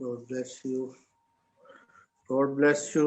God bless you. God bless you,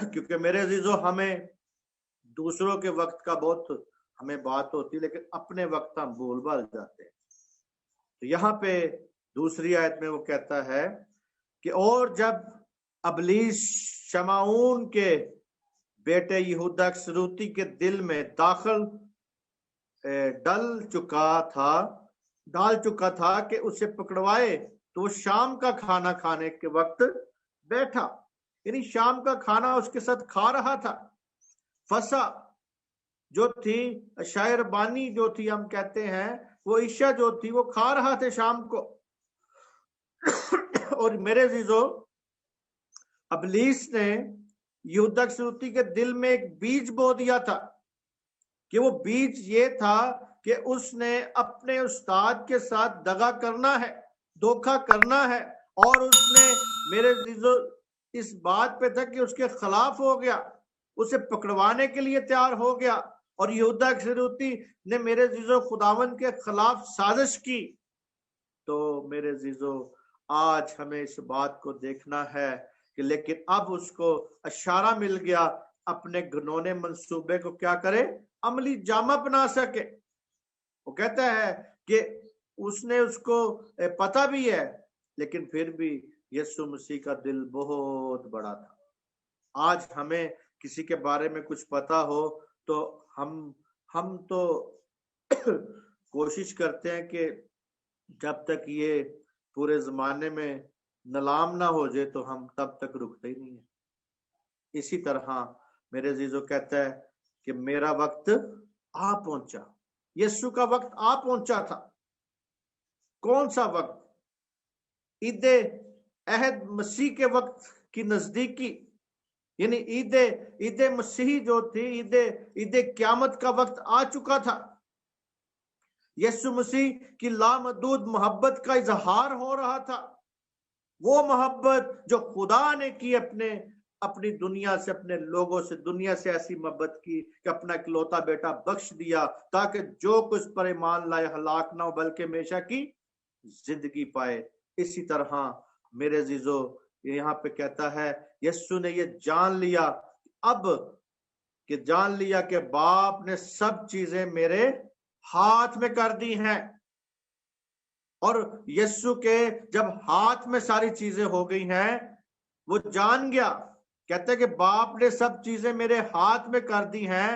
کیونکہ میرے عزیزو ہمیں دوسروں کے وقت کا بہت ہمیں بات ہوتی، لیکن اپنے وقت ہم بھول بھال جاتے ہیں۔ تو یہاں پہ دوسری آیت میں وہ کہتا ہے کہ اور جب ابلیس شمعون کے بیٹے یہودا اسکریوتی کے دل میں ڈال چکا تھا کہ اسے پکڑوائے، تو وہ شام کا کھانا کھانے کے وقت بیٹھا، یعنی شام کا کھانا اس کے ساتھ کھا رہا تھا۔ فسا جو تھی، شاعر بانی جو تھی، ہم کہتے ہیں وہ عشاء جو تھی وہ کھا رہا تھے شام کو۔ اور میرے عزیزو ابلیس نے یہودا اسکریوتی کے دل میں ایک بیج بو دیا تھا، کہ وہ بیج یہ تھا کہ اس نے اپنے استاد کے ساتھ دغا کرنا ہے، دھوکا کرنا ہے، اور اس نے میرے عزیزو اس بات پہ تھا کہ اس کے خلاف ہو گیا، اسے پکڑوانے کے لیے تیار ہو گیا، اور یہودا اسکریوتی نے میرے عزیزو خداوند کے خلاف سازش کی۔ تو میرے عزیزو آج ہمیں اس بات کو دیکھنا ہے کہ لیکن اب اس کو اشارہ مل گیا اپنے گھنونے منصوبے کو کیا کرے، عملی جامہ بنا سکے۔ وہ کہتا ہے کہ اس نے اس کو پتہ بھی ہے، لیکن پھر بھی یسوع مسیح کا دل بہت بڑا تھا۔ آج ہمیں کسی کے بارے میں کچھ پتا ہو تو ہم تو کوشش کرتے ہیں کہ جب تک یہ پورے زمانے میں نلام نہ ہو جائے تو ہم تب تک رکتے ہی نہیں ہیں۔ اسی طرح میرے عزیزو کہتا ہے کہ میرا وقت آ پہنچا، یسوع کا وقت آ پہنچا تھا۔ کون سا وقت؟ عید عہد مسیح کے وقت کی نزدیکی، یعنی عید مسیح جو تھی، عید قیامت کا وقت آ چکا تھا۔ یسوع مسیح کی لامحدود محبت کا اظہار ہو رہا تھا، وہ محبت جو خدا نے کی اپنی دنیا سے، اپنے لوگوں سے، دنیا سے ایسی محبت کی کہ اپنا اکلوتا بیٹا بخش دیا تاکہ جو کچھ پر ایمان لائے ہلاک نہ ہو بلکہ ہمیشہ کی زندگی پائے۔ اسی طرح میرے عزیزو یہاں پہ کہتا ہے یسوع نے یہ جان لیا کہ باپ نے سب چیزیں میرے ہاتھ میں کر دی ہیں، اور یسوع کے جب ہاتھ میں ساری چیزیں ہو گئی ہیں وہ جان گیا، کہتے ہیں کہ باپ نے سب چیزیں میرے ہاتھ میں کر دی ہیں،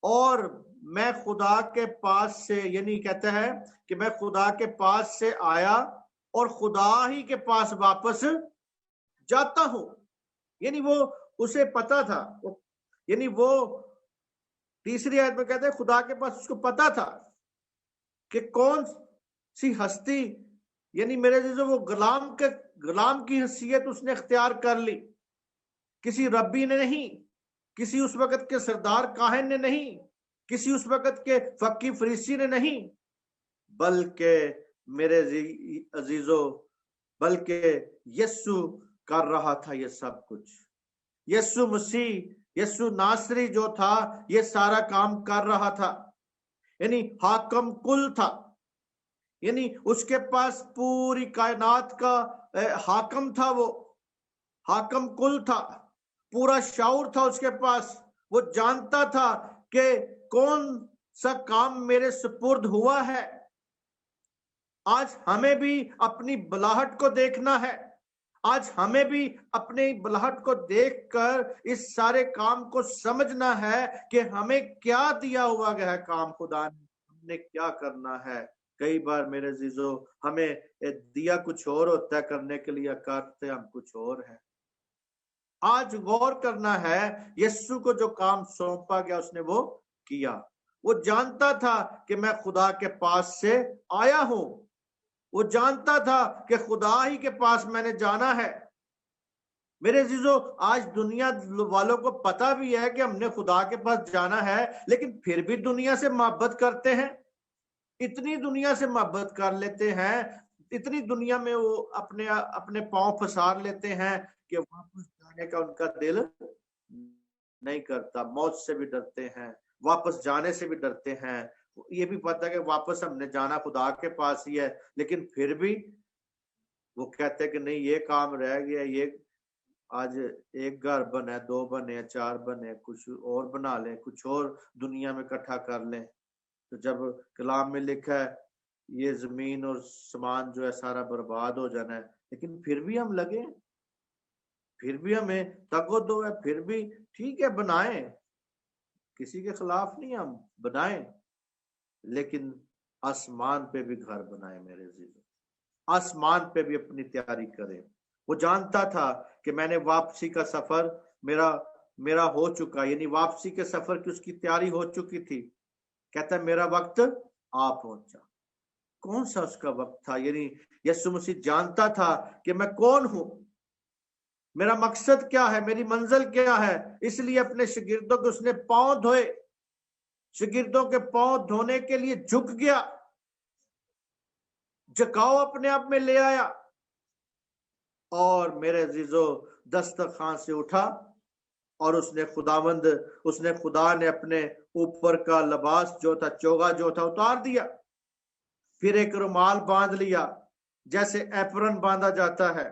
اور میں خدا کے پاس سے، یعنی کہتا ہے کہ میں خدا کے پاس سے آیا اور خدا ہی کے پاس واپس جاتا ہوں۔ یعنی وہ اسے پتا تھا، یعنی وہ تیسری آیت میں کہتے ہیں خدا کے پاس اس کو پتا تھا کہ کون سی ہستی، یعنی میرے عزیزو وہ غلام کی حیثیت اس نے اختیار کر لی، کسی ربی نے نہیں، کسی اس وقت کے سردار کاہن نے نہیں، کسی اس وقت کے فقی فریسی نے نہیں، بلکہ میرے عزیزو بلکہ یسوع کر رہا تھا یہ سب کچھ۔ یسوع مسیح، یسوع ناصری جو تھا یہ سارا کام کر رہا تھا، یعنی حاکم کل تھا، یعنی اس کے پاس پوری کائنات کا حاکم تھا، وہ حاکم کل تھا، پورا شعور تھا اس کے پاس، وہ جانتا تھا کہ کون سا کام میرے سپرد ہوا ہے۔ آج ہمیں بھی اپنی بلاہٹ کو دیکھنا ہے، آج ہمیں بھی اپنی بلاہٹ کو دیکھ کر اس سارے کام کو سمجھنا ہے کہ ہمیں کیا دیا ہوا گیا ہے کام خدا نے، ہم نے کیا کرنا ہے۔ کئی بار میرے عزیزو ہمیں دیا کچھ اور ہوتا ہے کرنے کے لیے، کرتے ہم کچھ اور ہے۔ آج غور کرنا ہے یسوع کو جو کام سونپا گیا اس نے وہ کیا۔ وہ جانتا تھا کہ میں خدا کے پاس سے آیا ہوں، وہ جانتا تھا کہ خدا ہی کے پاس میں نے جانا ہے۔ میرے عزیزو آج دنیا والوں کو پتا بھی ہے کہ ہم نے خدا کے پاس جانا ہے، لیکن پھر بھی دنیا سے محبت کرتے ہیں، اتنی دنیا سے محبت کر لیتے ہیں، اتنی دنیا میں وہ اپنے پاؤں پھسار لیتے ہیں کہ واپس جانے کا ان کا دل نہیں کرتا، موت سے بھی ڈرتے ہیں، واپس جانے سے بھی ڈرتے ہیں، یہ بھی پتا ہے کہ واپس ہم نے جانا خدا کے پاس ہی ہے، لیکن پھر بھی وہ کہتے ہیں کہ نہیں یہ کام رہ گیا، یہ آج ایک گھر بنے، دو بنے، چار بنے، کچھ اور بنا لیں، کچھ اور دنیا میں اکٹھا کر لیں. تو جب کلام میں لکھا ہے یہ زمین اور سامان جو ہے سارا برباد ہو جانا ہے، لیکن پھر بھی ہم لگے، پھر بھی ہمیں تگ و دو ہے، پھر بھی ٹھیک ہے بنائیں، کسی کے خلاف نہیں، ہم بنائیں، لیکن آسمان پہ بھی گھر بنائیں میرے عزیزو، آسمان پہ بھی اپنی تیاری کریں. وہ جانتا تھا کہ میں نے واپسی کا سفر میرا ہو چکا، یعنی واپسی کے سفر کی اس کی تیاری ہو چکی تھی. کہتا ہے میرا وقت آ پہنچا. کون سا اس کا وقت تھا؟ یعنی یسوع مسیح جانتا تھا کہ میں کون ہوں، میرا مقصد کیا ہے، میری منزل کیا ہے. اس لیے اپنے شاگردوں کے اس نے پاؤں دھوئے، شاگردوں کے پاؤں دھونے کے لیے جھک گیا، جھکاؤ اپنے آپ میں لے آیا، اور میرے عزیزو دسترخوان سے اٹھا اور اس نے خدا نے اپنے اوپر کا لباس جو تھا، چوگا جو تھا، اتار دیا. پھر ایک رومال باندھ لیا، جیسے ایپرن باندھا جاتا ہے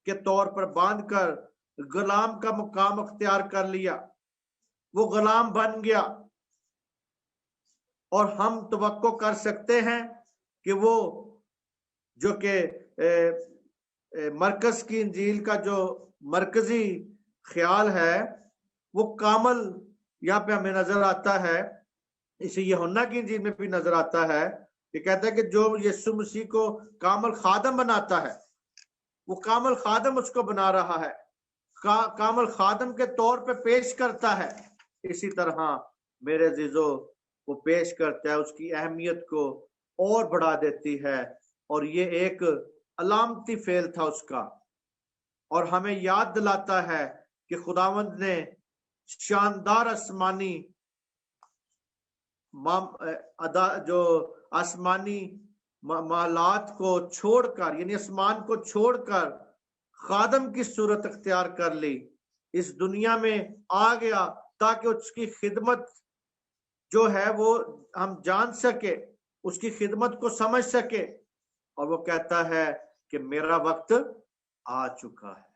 کے طور پر باندھ کر غلام کا مقام اختیار کر لیا. وہ غلام بن گیا، اور ہم توقع کر سکتے ہیں کہ وہ جو کہ مرکز کی انجیل کا جو مرکزی خیال ہے وہ کامل یہاں پہ ہمیں نظر آتا ہے. اسی یوحنا کی انجیل میں بھی نظر آتا ہے کہ کہتا ہے کہ جو یسوع مسیح کو کامل خادم بناتا ہے، وہ کامل خادم اس کو بنا رہا ہے، کامل خادم کے طور پہ پیش کرتا ہے. اسی طرح میرے عزیزو وہ پیش کرتا ہے، اس کی اہمیت کو اور بڑھا دیتی ہے. اور یہ ایک علامتی فعل تھا اس کا، اور ہمیں یاد دلاتا ہے کہ خداوند نے شاندار آسمانی جو آسمانی معلات کو چھوڑ کر، یعنی آسمان کو چھوڑ کر خادم کی صورت اختیار کر لی، اس دنیا میں آ گیا تاکہ اس کی خدمت جو ہے وہ ہم جان سکے، اس کی خدمت کو سمجھ سکے. اور وہ کہتا ہے کہ میرا وقت آ چکا ہے.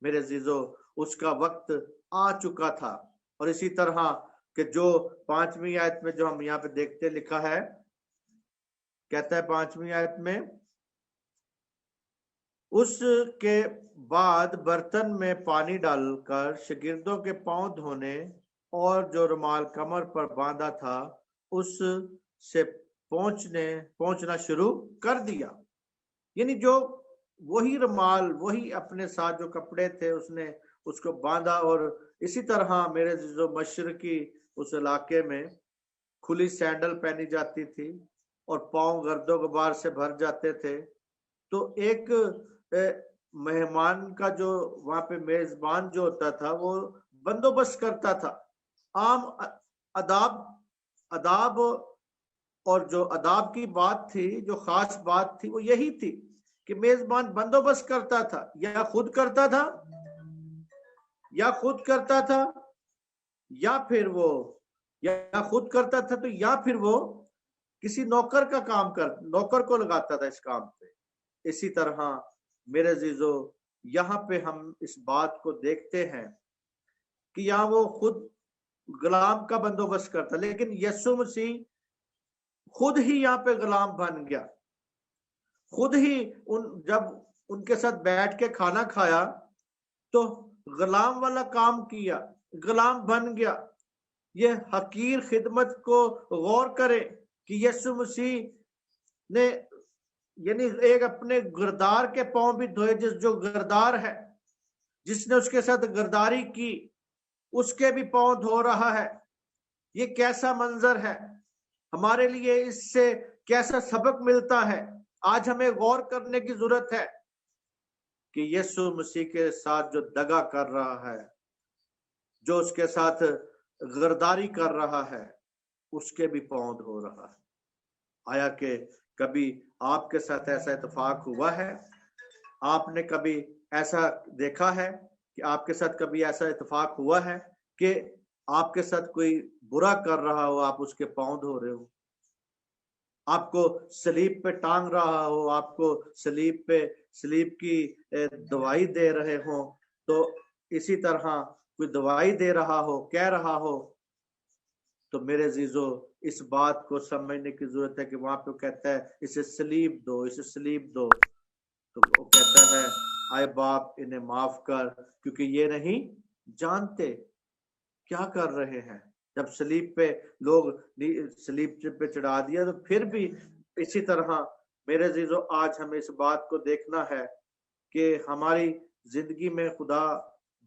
میرے عزیزو اس کا وقت آ چکا تھا. اور اسی طرح کہ جو 5ویں آیت میں جو ہم یہاں پہ دیکھتے لکھا ہے، کہتا ہے 5ویں آیت میں، اس کے بعد برتن میں پانی ڈال کر شاگردوں کے پاؤں دھونے اور جو رومال کمر پر باندھا تھا اس سے پہنچنا شروع کر دیا. یعنی جو وہی رومال، وہی اپنے ساتھ جو کپڑے تھے اس نے اس کو باندھا. اور اسی طرح میرے عزیزو مشرقی اس علاقے میں کھلی سینڈل پہنی جاتی تھی اور پاؤں گرد و غبار سے بھر جاتے تھے. تو ایک مہمان کا جو وہاں پہ میزبان جو ہوتا تھا وہ بندوبست کرتا تھا. عام آداب اور جو آداب کی بات تھی، جو خاص بات تھی، وہ یہی تھی کہ میزبان بندوبست کرتا تھا، یا خود کرتا تھا یا پھر وہ کسی نوکر کا کام نوکر کو لگاتا تھا اس کام پہ. اسی طرح میرے عزیزو یہاں پہ ہم اس بات کو دیکھتے ہیں کہ یہاں وہ خود غلام کا بندوبست کرتا، لیکن یسوع مسیح خود ہی یہاں پہ غلام بن گیا. خود ہی جب ان کے ساتھ بیٹھ کے کھانا کھایا تو غلام والا کام کیا، غلام بن گیا. یہ حقیر خدمت کو غور کرے کہ یسوع مسیح نے یعنی ایک اپنے گردار کے پاؤں بھی دھوئے، جو گردار ہے، جس نے اس کے ساتھ گرداری کی، اس کے بھی پاؤں دھو رہا ہے. یہ کیسا منظر ہے! ہمارے لیے اس سے کیسا سبق ملتا ہے! آج ہمیں غور کرنے کی ضرورت ہے کہ یسوع مسیح کے ساتھ جو دغا کر رہا ہے، جو اس کے ساتھ غرداری کر رہا ہے، اس کے بھی پاؤں دھو رہا ہے. آیا کہ کبھی آپ کے ساتھ ایسا اتفاق ہوا ہے؟ آپ نے کبھی ایسا دیکھا ہے کہ آپ کے ساتھ کبھی ایسا اتفاق ہوا ہے کہ آپ کے ساتھ کوئی برا کر رہا ہو، آپ اس کے پاؤں دھو رہے ہو؟ آپ کو صلیب پہ ٹانگ رہا ہو، آپ کو صلیب کی دوائی دے رہے ہوں، تو اسی طرح کوئی دوائی دے رہا ہو، کہہ رہا ہو، تو میرے عزیزو اس بات کو سمجھنے کی ضرورت ہے کہ وہاں پہ کہتا ہے اسے سلیب دو، اسے سلیب دو، تو وہ کہتا ہے آئے باپ انہیں معاف کر کیونکہ یہ نہیں جانتے کیا کر رہے ہیں۔ جب سلیب پہ لوگ سلیب پہ چڑھا دیا تو پھر بھی اسی طرح میرے عزیزو آج ہمیں اس بات کو دیکھنا ہے کہ ہماری زندگی میں خدا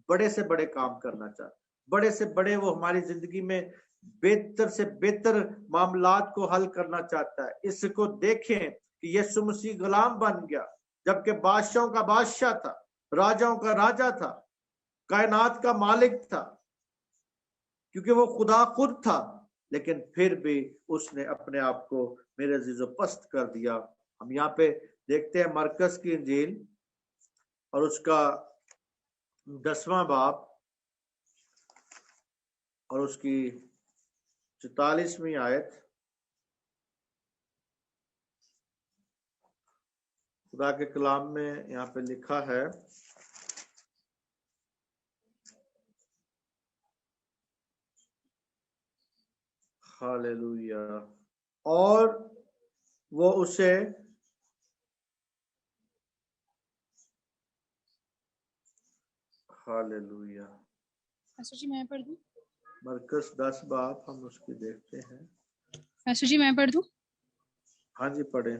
بڑے سے بڑے کام کرنا چاہتا ہے، بڑے سے بڑے وہ ہماری زندگی میں بہتر سے بہتر معاملات کو حل کرنا چاہتا ہے۔ اس کو دیکھیں کہ یسوع مسیح غلام بن گیا، جبکہ بادشاہوں کا بادشاہ تھا، راجاؤں کا راجا تھا، کائنات کا مالک تھا، کیونکہ وہ خدا خود تھا، لیکن پھر بھی اس نے اپنے آپ کو میرے عزیزو پست کر دیا۔ ہم یہاں پہ دیکھتے ہیں مرکز کی انجیل اور اس کا 10واں باب اور اس کی 44ویں آیت، خدا کے کلام میں یہاں پہ لکھا ہے، ہاللویا، اور وہ اسے ہاللویا، پاسٹر جی میں پڑھ دوں؟ مرکز 10 باب ہم اس کی دیکھتے ہیں۔ پاسٹر جی میں پڑھ دوں؟ ہاں جی پڑھیں۔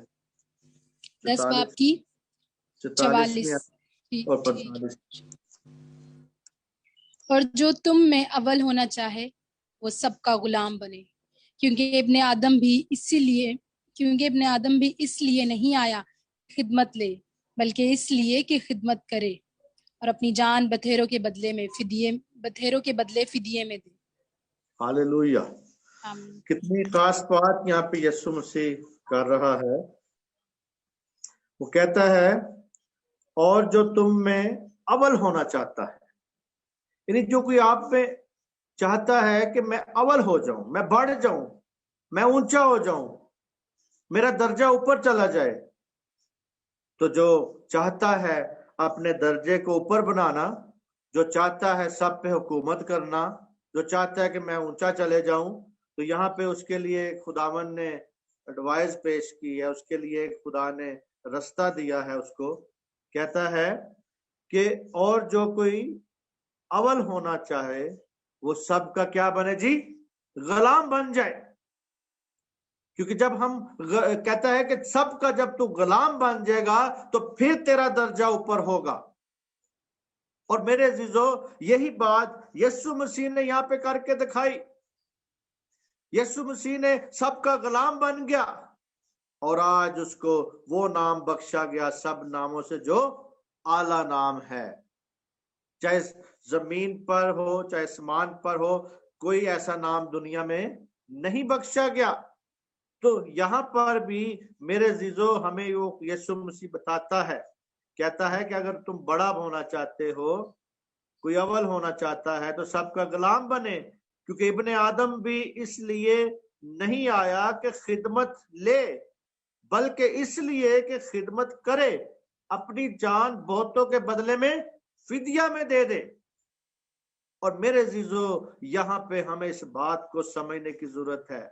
10 باب کی 44 اور 45۔ اور جو تم میں اول ہونا چاہے وہ سب کا غلام بنے، کیونکہ ابن آدم بھی اس لیے نہیں آیا خدمت لے، بلکہ اس لیے کہ خدمت کرے اور اپنی جان بتھیروں کے بدلے فدیے میں دے۔ ہاللویا، آمین۔ کتنی خاص بات یہاں پہ یسوع مسیح کر رہا ہے۔ وہ کہتا ہے اور جو تم میں اول ہونا چاہتا ہے، یعنی جو کوئی آپ میں چاہتا ہے کہ میں اول ہو جاؤں، میں بڑھ جاؤں، میں اونچا ہو جاؤں، میرا درجہ اوپر چلا جائے، تو جو چاہتا ہے اپنے درجے کو اوپر بنانا، جو چاہتا ہے سب پہ حکومت کرنا، جو چاہتا ہے کہ میں اونچا چلے جاؤں، تو یہاں پہ اس کے لیے خداوند نے ایڈوائز پیش کی ہے، اس کے لیے خدا نے رستہ دیا ہے۔ اس کو کہتا ہے کہ اور جو کوئی اول ہونا چاہے وہ سب کا کیا بنے جی؟ غلام بن جائے۔ کیونکہ جب ہم کہتا ہے کہ سب کا جب تو غلام بن جائے گا تو پھر تیرا درجہ اوپر ہوگا۔ اور میرے عزیزو یہی بات یسوع مسیح نے یہاں پہ کر کے دکھائی۔ یسوع مسیح نے سب کا غلام بن گیا اور آج اس کو وہ نام بخشا گیا سب ناموں سے جو اعلیٰ نام ہے، چاہے زمین پر ہو چاہے آسمان پر ہو، کوئی ایسا نام دنیا میں نہیں بخشا گیا۔ تو یہاں پر بھی میرے عزیزو ہمیں یسوع مسیح بتاتا ہے، کہتا ہے کہ اگر تم بڑا ہونا چاہتے ہو، کوئی اول ہونا چاہتا ہے تو سب کا غلام بنے، کیونکہ ابن آدم بھی اس لیے نہیں آیا کہ خدمت لے، بلکہ اس لیے کہ خدمت کرے، اپنی جان بہتوں کے بدلے میں فدیہ میں دے دے۔ اور میرے عزیزو یہاں پہ ہمیں اس بات کو سمجھنے کی ضرورت ہے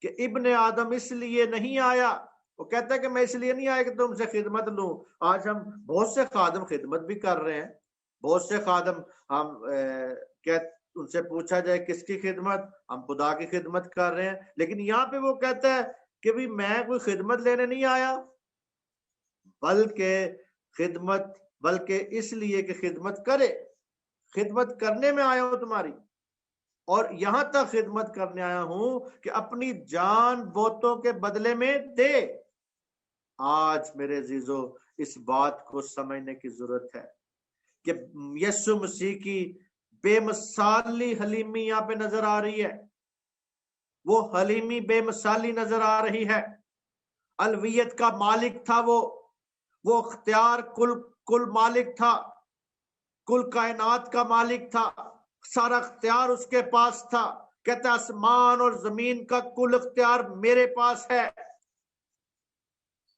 کہ ابن آدم اس لیے نہیں آیا، وہ کہتا ہے کہ میں اس لیے نہیں آیا کہ تم سے خدمت لوں۔ آج ہم بہت سے خادم خدمت بھی کر رہے ہیں، بہت سے خادم ہم ان سے پوچھا جائے کس کی خدمت، ہم خدا کی خدمت کر رہے ہیں، لیکن یہاں پہ وہ کہتا ہے کہ بھی میں کوئی خدمت لینے نہیں آیا، بلکہ اس لیے کہ خدمت کرے، خدمت کرنے میں آیا ہوں تمہاری، اور یہاں تک خدمت کرنے آیا ہوں کہ اپنی جان بہتوں کے بدلے میں دے۔ آج میرے عزیزو اس بات کو سمجھنے کی ضرورت ہے کہ یسوع مسیح کی بے مثالی حلیمی یہاں پہ نظر آ رہی ہے، وہ حلیمی بے مثالی نظر آ رہی ہے۔ الویت کا مالک تھا، وہ اختیار کل مالک تھا، کل کائنات کا مالک تھا، سارا اختیار اس کے پاس تھا۔ کہتا آسمان اور زمین کا کل اختیار میرے پاس ہے،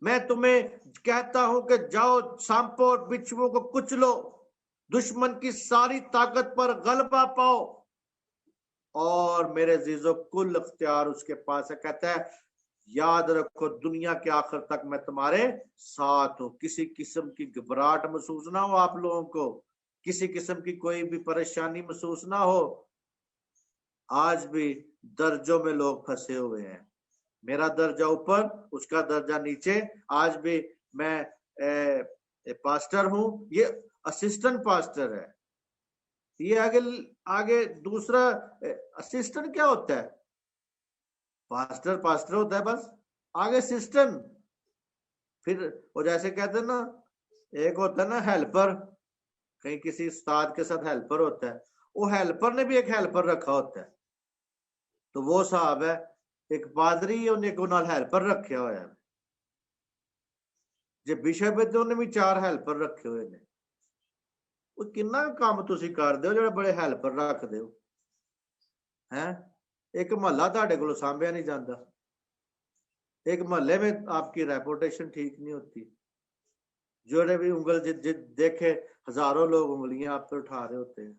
میں تمہیں کہتا ہوں کہ جاؤ سانپوں اور بچھوؤں کو کچلو، دشمن کی ساری طاقت پر غلبہ پاؤ، اور میرے عزیزو کل اختیار اس کے پاس ہے. کہتا ہے یاد رکھو دنیا کے آخر تک میں تمہارے ساتھ ہوں. کسی قسم کی گھبراہٹ محسوس نہ ہو آپ لوگوں کو، کسی قسم کی کوئی بھی پریشانی محسوس نہ ہو. آج بھی درجوں میں لوگ پھنسے ہوئے ہیں، میرا درجہ اوپر، اس کا درجہ نیچے. آج بھی میں پاسٹر ہوں، یہ اسسٹنٹ پاسٹر ہے. یہ آگے دوسرا اسسٹنٹ کیا ہوتا ہے؟ پاسٹر ہوتا ہے بس، آگے اسسٹنٹ. پھر وہ جیسے کہتے ہیں نا، ایک ہوتا ہے نا ہیلپر، کہیں کسی استاد کے ساتھ ہیلپر ہوتا ہے، وہ ہیلپر نے بھی ایک ہیلپر رکھا ہوتا ہے. تو وہ صاحب ہے ایک پادری، انہیں کو نال ہیلپر رکھے ہوئے ہیں. جو بشپ ہے تو انہیں بھی 4 ہیلپر رکھے ہوئے ہیں. وہ کنا کام تسی کر دے ہو جڑے بڑے ہیلپر رکھ دے ہو ہیں؟ ایک محلہ تہاڈے کولوں سانبھیا نہیں جاتا، ایک محلے میں آپ کی ریپوٹیشن ٹھیک نہیں ہوتی. جوڑے بھی انگل دیکھے ہزاروں لوگ انگلیاں آپ پہ اٹھا رہے ہوتے ہیں.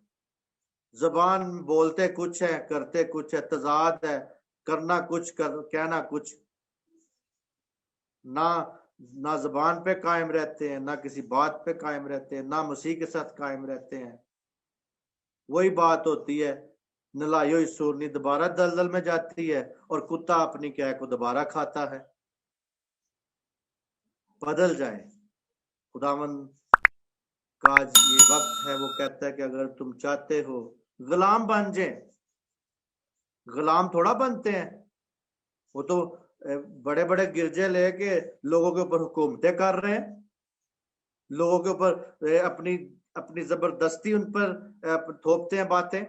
زبان بولتے کچھ ہے، کرتے کچھ ہے، تضاد ہے، کرنا کچھ کہنا کچھ. نہ زبان پہ قائم رہتے ہیں، نہ کسی بات پہ قائم رہتے ہیں، نہ مسیح کے ساتھ قائم رہتے ہیں. وہی بات ہوتی ہے، نلائی ہوئی سورنی دوبارہ دلدل میں جاتی ہے اور کتا اپنی کیا کو دوبارہ کھاتا ہے. بدل جائیں. خداوند کا یہ وقت ہے، وہ کہتا ہے کہ اگر تم چاہتے ہو غلام بن جائیں. غلام تھوڑا بنتے ہیں، وہ تو بڑے بڑے گرجے لے کے لوگوں کے اوپر حکومتیں کر رہے ہیں، لوگوں کے اوپر اپنی زبردستی ان پر تھوپتے ہیں باتیں،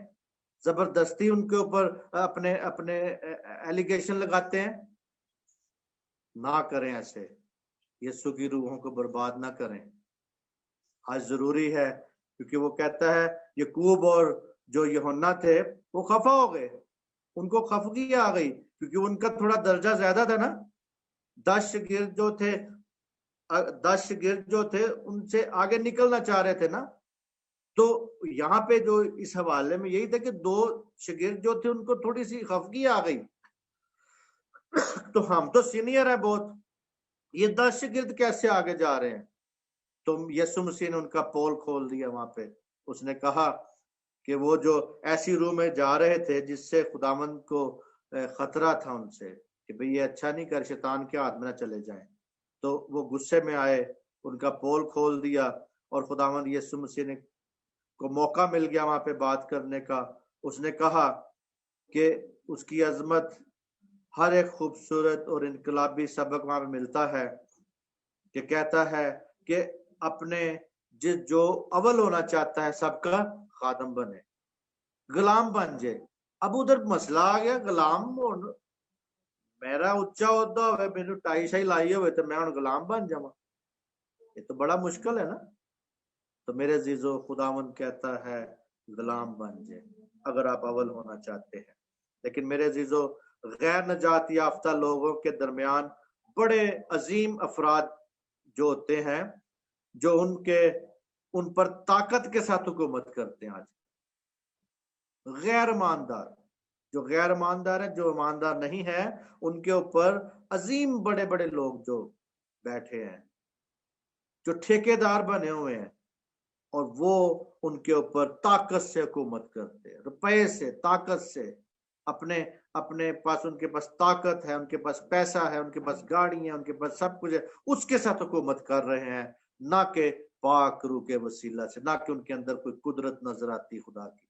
زبردستی ان کے اوپر اپنے ایلیگیشن لگاتے ہیں. نہ کریں ایسے، یسوع کی روحوں کو برباد نہ کریں. آج ضروری ہے، کیونکہ وہ کہتا ہے یعقوب اور جو یوحنا تھے وہ خفا ہو گئے، ان کو خفگی آ گئی، کیونکہ ان کا تھوڑا درجہ زیادہ تھا نا. 10 شاگرد جو تھے ان سے آگے نکلنا چاہ رہے تھے نا. تو یہاں پہ جو اس حوالے میں یہی تھا کہ 2 شاگرد جو تھے ان کو تھوڑی سی خفگی آ گئی. تو ہم تو سینئر ہیں بہت، یہ 10 شاگرد کیسے آگے جا رہے ہیں؟ تو یسوع مسیح نے ان کا پول کھول دیا. وہاں پہ اس نے کہا کہ وہ جو ایسی روح میں جا رہے تھے جس سے خداوند کو خطرہ تھا ان سے کہ بھئی یہ اچھا نہیں کر، شیطان کے ہاتھ میں نہ چلے جائیں. تو وہ غصے میں آئے، ان کا پول کھول دیا، اور خداوند یسوع مسیح نے کو موقع مل گیا وہاں پہ بات کرنے کا. اس نے کہا کہ اس کی عظمت ہر ایک خوبصورت اور انقلابی سبق وہاں پہ ملتا ہے کہ کہتا ہے کہ اپنے جو اول ہونا چاہتا ہے سب کا خادم بنے، غلام بن جائے. اب ادھر مسئلہ آ گیا غلام، میرا اچا عہدہ ہوئے، میرے ٹائی شائی لائی ہوئے تو میں ہوں غلام بن جاؤں، یہ تو بڑا مشکل ہے نا. تو میرے عزیزو خداوند کہتا ہے غلام بن جائے اگر آپ اول ہونا چاہتے ہیں. لیکن میرے عزیزو غیر نجات یافتہ لوگوں کے درمیان بڑے عظیم افراد جو ہوتے ہیں، جو ان پر طاقت کے ساتھ حکومت کرتے ہیں. آج غیر ایماندار، جو غیر ایماندار ہیں، جو ایماندار نہیں ہے، ان کے اوپر عظیم بڑے بڑے لوگ جو بیٹھے ہیں، جو ٹھیکیدار بنے ہوئے ہیں، اور وہ ان کے اوپر طاقت سے حکومت کرتے ہیں، روپے سے، طاقت سے. اپنے پاس ان کے پاس طاقت ہے، ان کے پاس پیسہ ہے، ان کے پاس گاڑی ہے، ان کے پاس سب کچھ ہے، اس کے ساتھ حکومت کر رہے ہیں، نہ کہ پاک روح کے وسیلہ سے، نہ کہ ان کے اندر کوئی قدرت نظر آتی خدا کی.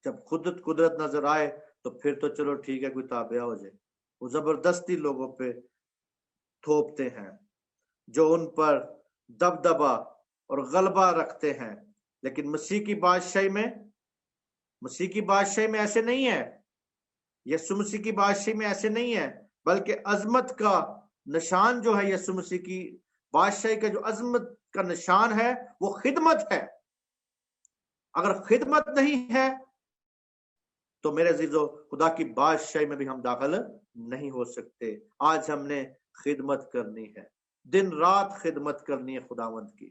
جب قدرت نظر آئے تو پھر تو چلو ٹھیک ہے، کوئی تابعہ ہو جائے. وہ زبردستی لوگوں پہ تھوپتے ہیں جو ان پر دبدبا اور غلبہ رکھتے ہیں. لیکن مسیح کی بادشاہی میں ایسے نہیں ہے. یسوع مسیح کی بادشاہی میں ایسے نہیں ہے، بلکہ عظمت کا نشان جو ہے یسوع مسیح کی بادشاہی کا جو عظمت کا نشان ہے وہ خدمت ہے. اگر خدمت نہیں ہے تو میرے عزیزو خدا کی بادشاہی میں بھی ہم داخل نہیں ہو سکتے. آج ہم نے خدمت کرنی ہے، دن رات خدمت کرنی ہے خداوند کی.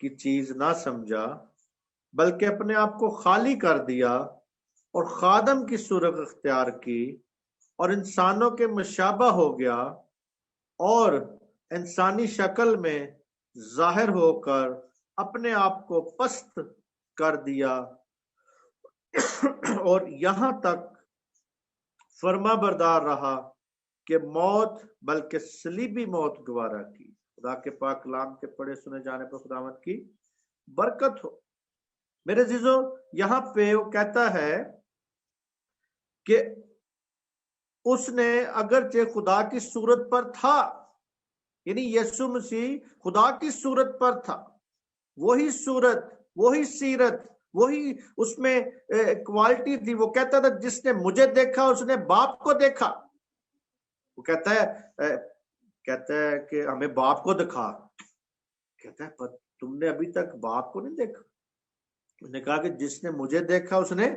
کی چیز نہ سمجھا بلکہ اپنے آپ کو خالی کر دیا اور خادم کی صورت اختیار کی اور انسانوں کے مشابہ ہو گیا اور انسانی شکل میں ظاہر ہو کر اپنے آپ کو پست کر دیا اور یہاں تک فرما بردار رہا کہ موت بلکہ صلیبی موت گوارا کی۔ خدا کے پاک کلام کے پڑھے سنے جانے پر خداوند کی برکت ہو۔ میرے عزیزو، یہاں پہ وہ کہتا ہے کہ اس نے اگرچہ خدا کی صورت پر تھا، یعنی یسوع مسیح خدا کی صورت پر تھا، وہی صورت، وہی سیرت، وہی اس میں کوالٹی تھی۔ وہ کہتا تھا جس نے مجھے دیکھا اس نے باپ کو دیکھا۔ وہ کہتا ہے کہ ہمیں باپ کو دکھا، کہتا ہے پر تم نے ابھی تک باپ کو نہیں دیکھا۔ اس نے کہا کہ جس نے مجھے دیکھا اس نے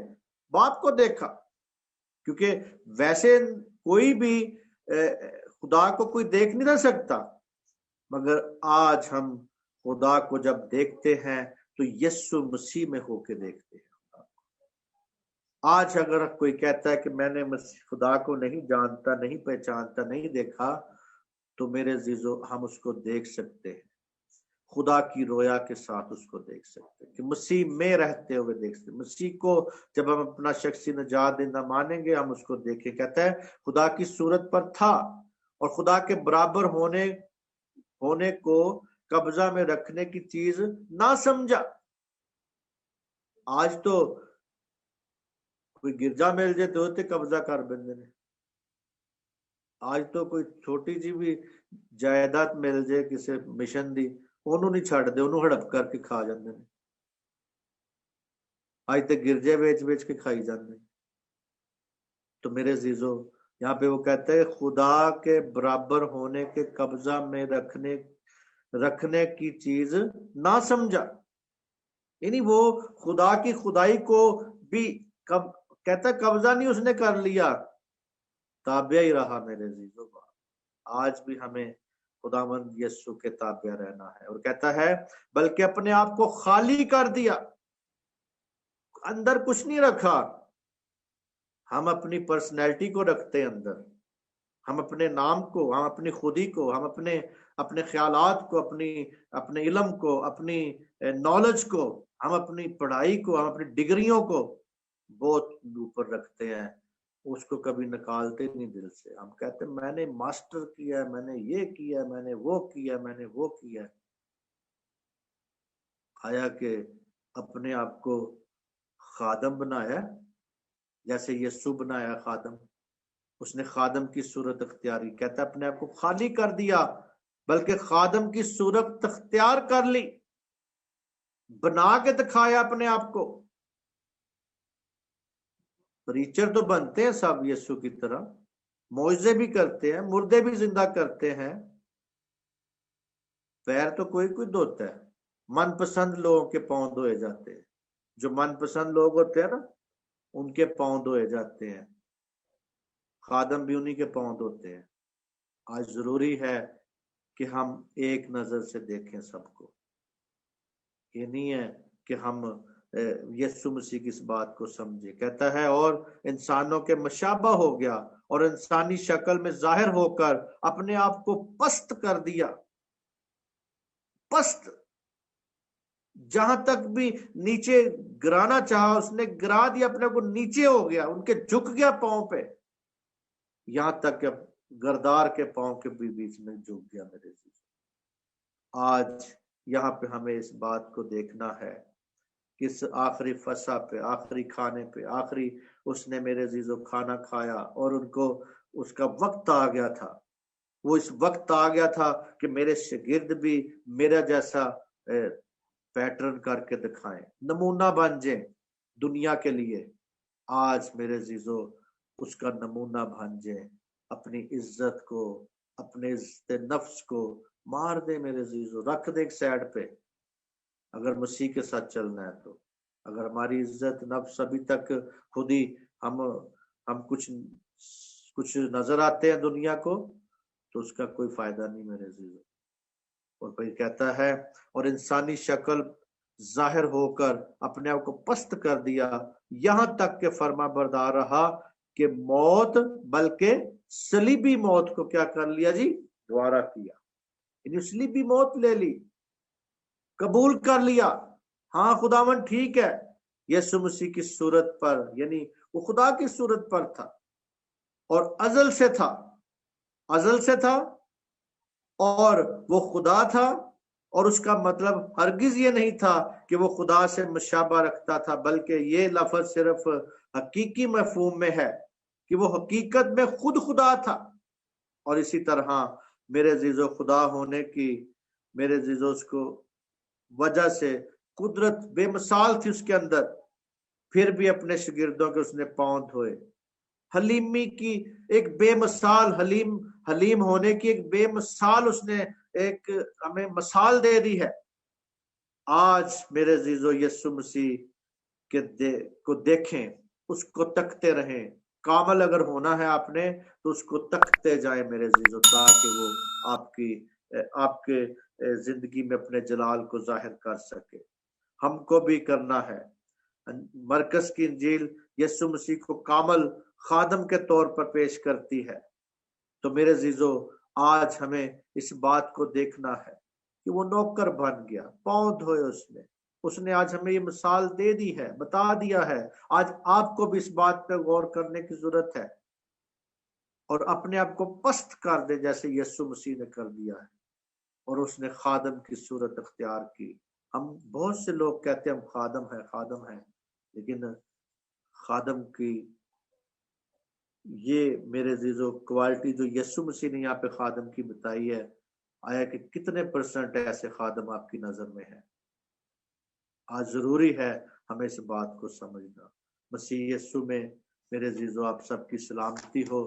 باپ کو دیکھا، کیونکہ ویسے کوئی بھی خدا کو کوئی دیکھ نہیں سکتا، مگر آج ہم خدا کو جب دیکھتے ہیں تو یسوع مسیح میں ہو کے دیکھتے ہیں خدا کو۔ آج اگر کوئی کہتا ہے کہ میں نے خدا کو نہیں جانتا، نہیں پہچانتا، نہیں دیکھا، تو میرے عزیزو ہم اس کو دیکھ سکتے ہیں، خدا کی رویا کے ساتھ اس کو دیکھ سکتے ہیں، کہ مسیح میں رہتے ہوئے دیکھ سکتے ہیں۔ مسیح کو جب ہم اپنا شخصی نجات دہندہ مانیں گے ہم اس کو دیکھیں۔ کہتا ہے خدا کی صورت پر تھا اور خدا کے برابر ہونے کو قبضہ میں رکھنے کی چیز نہ سمجھا۔ آج تو کوئی گرجا مل جائے تو قبضہ کر بندے نے، آج تو کوئی چھوٹی جی بھی جائیداد مل جائے کسی مشن دی انہوں نہیں چھڑ دے، انہوں ہڑپ کر کے کھا جاندے نے۔ آج تے گرجے بیچ کے کھائی جاندے۔ تو میرے عزیزو یہاں پہ وہ کہتے ہیں خدا کے برابر ہونے کے قبضہ میں رکھنے کی چیز نہ سمجھا، یعنی وہ خدا کی خدائی کو بھی کہتا ہے قبضہ نہیں اس نے کر لیا، تابع ہی رہا۔ میرے عزیزو آج بھی ہمیں خداوند یسوع کے تابع رہنا ہے، اور کہتا ہے بلکہ اپنے آپ کو خالی کر دیا، اندر کچھ نہیں رکھا۔ ہم اپنی پرسنالٹی کو رکھتے ہیں اندر، ہم اپنے نام کو، ہم اپنی خودی کو، ہم اپنے خیالات کو، اپنے علم کو، اپنی نالج کو، ہم اپنی پڑھائی کو، ہم اپنی ڈگریوں کو بہت اوپر رکھتے ہیں، اس کو کبھی نکالتے نہیں دل سے۔ ہم کہتے ہیں میں نے ماسٹر کیا ہے، میں نے یہ کیا ہے، میں نے وہ کیا ہے، میں نے وہ کیا ہے۔ آیا کہ اپنے آپ کو خادم بنایا جیسے یسوع بنایا خادم، اس نے خادم کی صورت اختیاری، کہتا ہے اپنے آپ کو خالی کر دیا بلکہ خادم کی صورت اختیار کر لی، بنا کے دکھایا اپنے آپ کو۔ پریچر تو بنتے ہیں سب یسوع کی طرح، معجزے بھی کرتے ہیں، مردے بھی زندہ کرتے ہیں، پیر تو کوئی دھوتا ہے، من پسند لوگوں کے پاؤں دھوئے جاتے ہیں، جو من پسند لوگ ہوتے ہیں نا ان کے پاؤں دھوئے جاتے ہیں، خادم بھی انہی کے پاؤں دھوتے ہیں۔ آج ضروری ہے کہ ہم ایک نظر سے دیکھیں سب کو، یہ نہیں ہے کہ ہم یسوع مسیح کی اس بات کو سمجھے۔ کہتا ہے اور انسانوں کے مشابہ ہو گیا اور انسانی شکل میں ظاہر ہو کر اپنے آپ کو پست کر دیا۔ پست، جہاں تک بھی نیچے گرانا چاہا اس نے گرا دیا، اپنے کو نیچے ہو گیا، ان کے جھک گیا پاؤں پہ، یہاں تک کہ گردار کے پاؤں کے بیچ میں جھک گیا۔ میرے عزیز آج یہاں پہ ہمیں اس بات کو دیکھنا ہے کہ اس آخری فسح پہ، آخری کھانے پہ، آخری اس نے میرے عزیزو کھانا کھایا اور ان کو اس کا وقت آ گیا تھا، وہ اس وقت آ گیا تھا کہ میرے شاگرد بھی میرا جیسا پیٹرن کر کے دکھائیں، نمونہ بن جائیں دنیا کے لیے۔ آج میرے عزیزو اس کا نمونہ بن جائیں، اپنی عزت کو، اپنے عزت نفس کو مار دے میرے عزیزو، رکھ دے ایک سائڈ پہ، اگر مسیح کے ساتھ چلنا ہے تو۔ اگر ہماری عزت نفس ابھی تک خود ہی ہم کچھ نظر آتے ہیں دنیا کو تو اس کا کوئی فائدہ نہیں میرے عزیزو۔ اور پھر کہتا ہے اور انسانی شکل ظاہر ہو کر اپنے آپ کو پست کر دیا، یہاں تک کہ فرما بردار رہا کہ موت بلکہ صلیبی موت کو کیا کر لیا جی، گوارا کیا، یعنی صلیبی موت لے لی، قبول کر لیا۔ ہاں خداوند ٹھیک ہے، یسوع مسیح کی صورت پر، یعنی وہ خدا کی صورت پر تھا اور ازل سے تھا، ازل سے تھا اور وہ خدا تھا، اور اس کا مطلب ہرگز یہ نہیں تھا کہ وہ خدا سے مشابہ رکھتا تھا، بلکہ یہ لفظ صرف حقیقی مفہوم میں ہے کہ وہ حقیقت میں خود خدا تھا۔ اور اسی طرح میرے عزیزو خدا ہونے کی، میرے عزیزو اس کو وجہ سے قدرت بے مثال تھی اس کے اندر، پھر بھی اپنے شاگردوں کے اس نے پاؤں دھوئے۔ حلیمی کی ایک بے مثال، حلیم ہونے کی ایک بے مثال اس نے ایک ہمیں مثال دے دی ہے۔ آج میرے عزیزو یسوع مسیح کو دیکھیں، اس کو تکتے رہیں، کامل اگر ہونا ہے آپ نے تو اس کو تکتے جائیں میرے عزیزو، تاکہ وہ آپ کے زندگی میں اپنے جلال کو ظاہر کر سکے۔ ہم کو بھی کرنا ہے۔ مرکز کی انجیل یسوع مسیح کو کامل خادم کے طور پر پیش کرتی ہے، تو میرے عزیزو آج ہمیں اس بات کو دیکھنا ہے کہ وہ نوکر بن گیا، پاؤں دھوئے اس نے آج ہمیں یہ مثال دے دی ہے، بتا دیا ہے۔ آج آپ کو بھی اس بات پہ غور کرنے کی ضرورت ہے اور اپنے آپ کو پست کر دے جیسے یسوع مسیح نے کر دیا ہے، اور اس نے خادم کی صورت اختیار کی۔ ہم بہت سے لوگ کہتے ہیں ہم خادم ہیں، لیکن خادم کی یہ میرے عزیزو کوالٹی جو یسوع مسیح نے یہاں پہ خادم کی بتائی ہے، آیا کہ کتنے پرسنٹ ایسے خادم آپ کی نظر میں ہیں؟ آج ضروری ہے ہمیں اس بات کو سمجھنا۔ مسیح یسوع میں میرے عزیزو آپ سب کی سلامتی ہو۔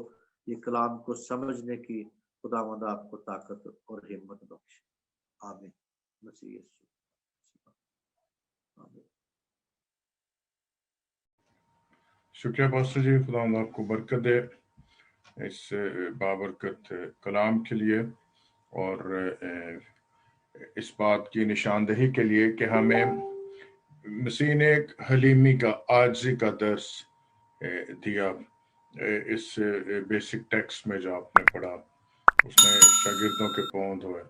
یہ کلام کو سمجھنے کی خداوند آپ کو طاقت اور ہمت بخشے۔ آمین۔ مسیح یسوع آمین۔ شکریہ پاسٹر جی، خداوند آپ کو برکت دے اس بابرکت کلام کے لیے، اور اس بات کی نشاندہی کے لیے کہ ہمیں مسیح نے ایک حلیمی کا، عاجزی کا درس دیا۔ اس بیسک ٹیکسٹ میں جو آپ نے پڑھا، اس نے شاگردوں کے پاؤں دھوئے۔